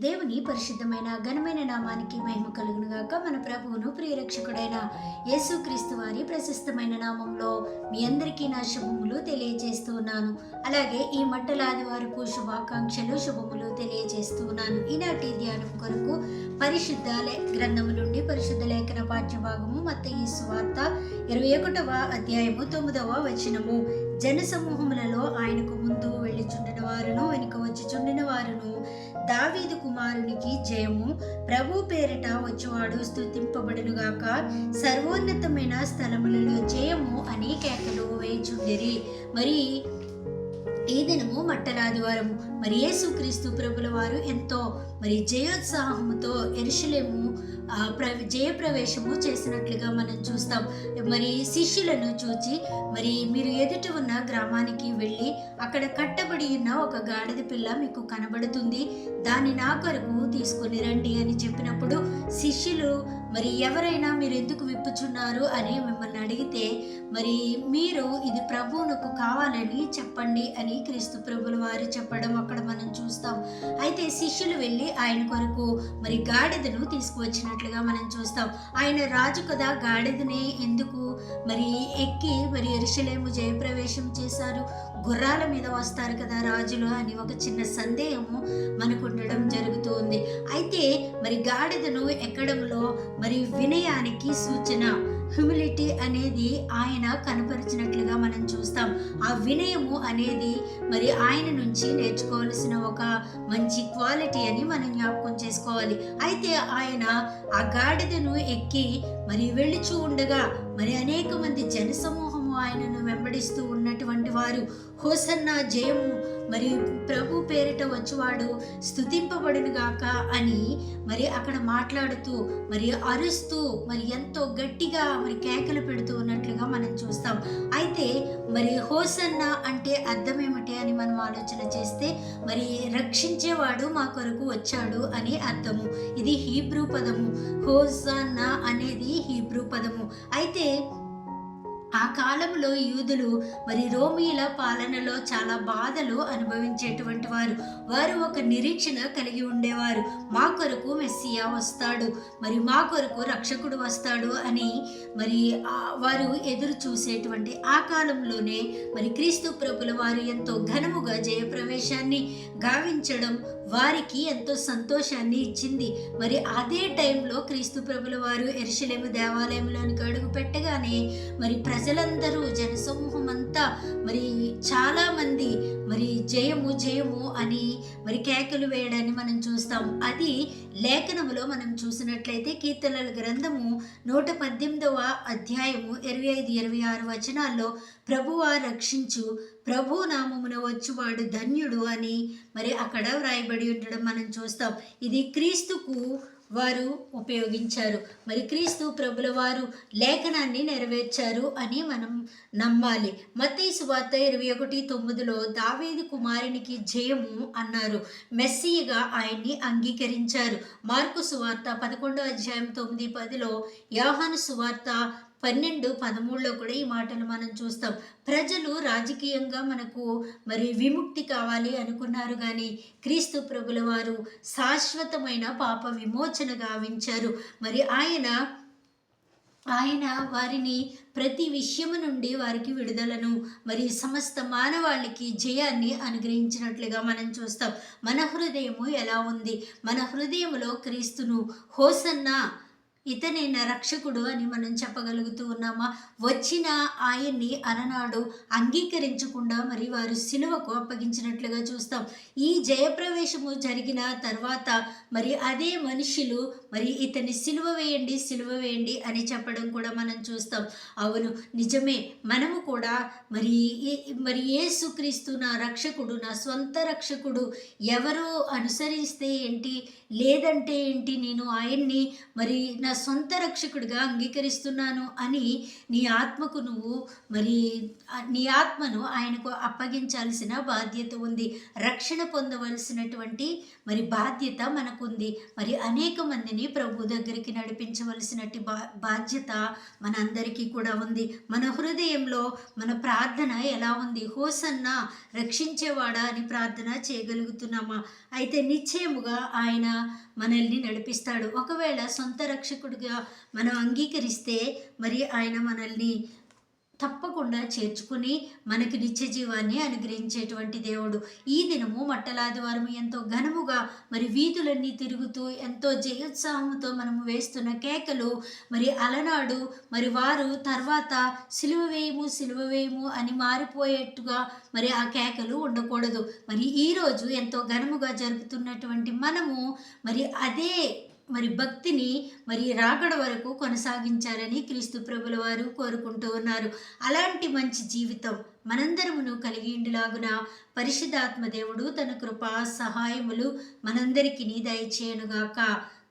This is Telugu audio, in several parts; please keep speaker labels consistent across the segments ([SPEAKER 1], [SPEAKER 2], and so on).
[SPEAKER 1] దేవుని పరిశుద్ధమైన ఘనమైన నామానికి మహిమ కలుగును గాక. మన ప్రభువును ప్రియరక్షకుడైన యేసుక్రీస్తు వారి ప్రశస్తమైన నామంలో మీ అందరికీ నా శుభములు తెలియజేస్తూ ఉన్నాను. అలాగే ఈ మట్టల ఆదివారపు శుభాకాంక్షలు శుభములు తెలియజేస్తూ ఉన్నాను. ఈనాటి ధ్యానం కొరకు పరిశుద్ధ గ్రంథము నుండి పరిశుద్ధ లేఖన పాఠ్యభాగము మత్తయి సువార్త 21వ అధ్యాయము 9వ వచనము. జనసమూహములలో ఆయనకు ముందు వెళ్ళిచుండిన వారును వెనుక వచ్చిచుండిన వారును దావీదు కుమారునికి జయము, ప్రభు పేరిట వచ్చువాడు స్తుతింపబడునుగాక, సర్వోన్నతమైన స్థలములలో జయము అని కేకలు వేయుచుండిరి. మరి ఈ దినము మట్టలాదివారము. మరి యేసుక్రీస్తు ప్రభుల వారు ఎంతో జయోత్సాహముతో యెరూషలేము జయప్రవేశము చేసినట్లుగా మనం చూస్తాం. మరి శిష్యులను చూచి మీరు ఎదుట ఉన్న గ్రామానికి వెళ్ళి అక్కడ కట్టబడి ఉన్న ఒక గాడిద పిల్ల మీకు కనబడుతుంది, దాన్ని నా కొరకు తీసుకొని రండి అని చెప్పినప్పుడు శిష్యులు ఎవరైనా మీరు ఎందుకు విప్పుచున్నారు అని మిమ్మల్ని అడిగితే మీరు ఇది ప్రభువునకు కావాలని చెప్పండి అని క్రీస్తు ప్రభుల వారు చెప్పడం అక్కడ మనం చూస్తాం. అయితే శిష్యులు వెళ్ళి ఆయన కొరకు గాడిదను తీసుకువచ్చినట్లుగా మనం చూస్తాం. ఆయన రాజు కదా, గాడిదని ఎందుకు ఎక్కి యెరూషలేము జయప్రవేశం చేశారు, గుర్రాల మీద వస్తారు కదా రాజులు అని ఒక చిన్న సందేహము మనకు ఉండడం జరుగుతూ ఉంది. అయితే గాడిదను ఎక్కడంలో వినయానికి సూచన, హ్యూమిలిటీ అనేది ఆయన కనపరిచినట్లుగా మనం చూస్తాం. ఆ వినయము అనేది ఆయన నుంచి నేర్చుకోవాల్సిన ఒక మంచి క్వాలిటీ అని మనం జ్ఞాపకం చేసుకోవాలి. అయితే ఆయన ఆ గాడిదను ఎక్కి వెళ్ళుచూ ఉండగా అనేక మంది జనసమూహము ఆయనను వెంబడిస్తూ ఉన్నటువంటి వారు హోసన్నా జయము, ప్రభు పేరిట వచ్చువాడు స్తుతింపబడును గాక అని అక్కడ మాట్లాడుతూ అరుస్తూ ఎంతో గట్టిగా కేకలు పెడుతూ ఉన్నట్లుగా మనం చూస్తాం. అయితే హోసన్నా అంటే అర్థం ఏమిటి అని మనం ఆలోచన చేస్తే రక్షించేవాడు మా కొరకు వచ్చాడు అని అర్థము. ఇది హీబ్రూ పదము. హోసన్నా అనేది హీబ్రూ పదము. అయితే ఆ కాలంలో యూదులు రోమీల పాలనలో చాలా బాధలు అనుభవించేటువంటి వారు ఒక నిరీక్షణ కలిగి ఉండేవారు. మా కొరకు మెస్సియా వస్తాడు, మా కొరకు రక్షకుడు వస్తాడు అని వారు ఎదురు చూసేటువంటి ఆ కాలంలోనే క్రీస్తు ప్రభుల వారు ఎంతో ఘనముగా జయప్రవేశాన్ని గావించడం వారికి ఎంతో సంతోషాన్ని ఇచ్చింది. అదే టైంలో క్రీస్తు ప్రభుల వారు యెరూషలేము దేవాలయంలోనికి అడుగు పెట్టగానే ప్రజలందరూ జనసమూహం అంతా చాలా మంది జయము జయము అని కేకలు వేయడాన్ని మనం చూస్తాం. అది లేఖనములో మనం చూసినట్లయితే కీర్తనల గ్రంథము 118వ అధ్యాయము 25-26 వచనాల్లో ప్రభువా రక్షించు, ప్రభు నామమున వచ్చువాడు ధన్యుడు అని అక్కడ వ్రాయబడి ఉండడం మనం చూస్తాం. ఇది క్రీస్తుకు వారు ఉపయోగించారు. క్రీస్తు ప్రభుల వారు లేఖనాన్ని నెరవేర్చారు అని మనం నమ్మాలి. మత్తయి సువార్త 21:9లో దావీదు కుమారునికి జయము అన్నారు, మెస్సీగా ఆయన్ని అంగీకరించారు. మార్కు సువార్త 11వ అధ్యాయం 9-10లో, యోహాను సువార్త 12:13లో కూడా ఈ మాటలు మనం చూస్తాం. ప్రజలు రాజకీయంగా మనకు విముక్తి కావాలి అనుకున్నారు, కానీ క్రీస్తు ప్రభుల వారు శాశ్వతమైన పాప విమోచన గావించారు. ఆయన వారిని ప్రతి విషయము నుండి వారికి విడుదలను సమస్త మానవాళికి జయాన్ని అనుగ్రహించినట్లుగా మనం చూస్తాం. మన హృదయము ఎలా ఉంది? మన హృదయములో క్రీస్తును హోసన్నా, ఇతనే నా రక్షకుడు అని మనం చెప్పగలుగుతూ ఉన్నామా? వచ్చిన ఆయన్ని అలనాడు అంగీకరించకుండా వారు సిలువకు అప్పగించినట్లుగా చూస్తాం. ఈ జయప్రవేశము జరిగిన తర్వాత అదే మనుషులు ఇతన్ని సిలువ వేయండి అని చెప్పడం కూడా మనం చూస్తాం. అవును, నిజమే. మనము కూడా యేసుక్రీస్తు నా రక్షకుడు, నా స్వంత రక్షకుడు, ఎవరో అనుసరిస్తే ఏంటి, లేదంటే ఏంటి, నేను ఆయన్ని నా సొంత రక్షకుడిగా అంగీకరిస్తున్నాను అని నీ ఆత్మకు నువ్వు మరి నీ ఆత్మను ఆయనకు అప్పగించాల్సిన బాధ్యత ఉంది. రక్షణ పొందవలసినటువంటి మరి బాధ్యత మనకుంది. మరి అనేక మందిని ప్రభు దగ్గరికి నడిపించవలసినటువంటి బాధ్యత మనందరికీ కూడా ఉంది. మన హృదయంలో మన ప్రార్థన ఎలా ఉంది? హోసన్నా రక్షించేవాడా అని ప్రార్థన చేయగలుగుతున్నామా? అయితే నిశ్చయముగా ఆయన మనల్ని నడిపిస్తాడు. ఒకవేళ సొంత రక్షకుడిగా మనం అంగీకరిస్తే మరి ఆయన మనల్ని తప్పకుండా చేర్చుకుని మనకి నిత్య జీవాన్ని అనుగ్రహించేటువంటి దేవుడు. ఈ దినము మట్టలాదివారం ఎంతో ఘనముగా మరి వీధులన్నీ తిరుగుతూ ఎంతో జయోత్సాహంతో మనము వేస్తున్న కేకలు మరి అలనాడు మరి వారు తర్వాత సిలువ వేయము అని మారిపోయేట్టుగా మరి ఆ కేకలు ఉండకూడదు. మరి ఈరోజు ఎంతో ఘనముగా జరుపుతున్నటువంటి మనము మరి అదే మరి భక్తిని మరి రాకడ వరకు కొనసాగించాలని క్రీస్తు ప్రభుల వారు కోరుకుంటూ ఉన్నారు. అలాంటి మంచి జీవితం మనందరమును కలిగి ఉండులాగున పరిశుద్ధాత్మ దేవుడు తన కృపా సహాయములు మనందరికీ దయచేయనుగాక.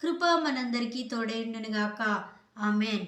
[SPEAKER 1] కృప మనందరికీ తోడైండునుగాక. ఆమెన్.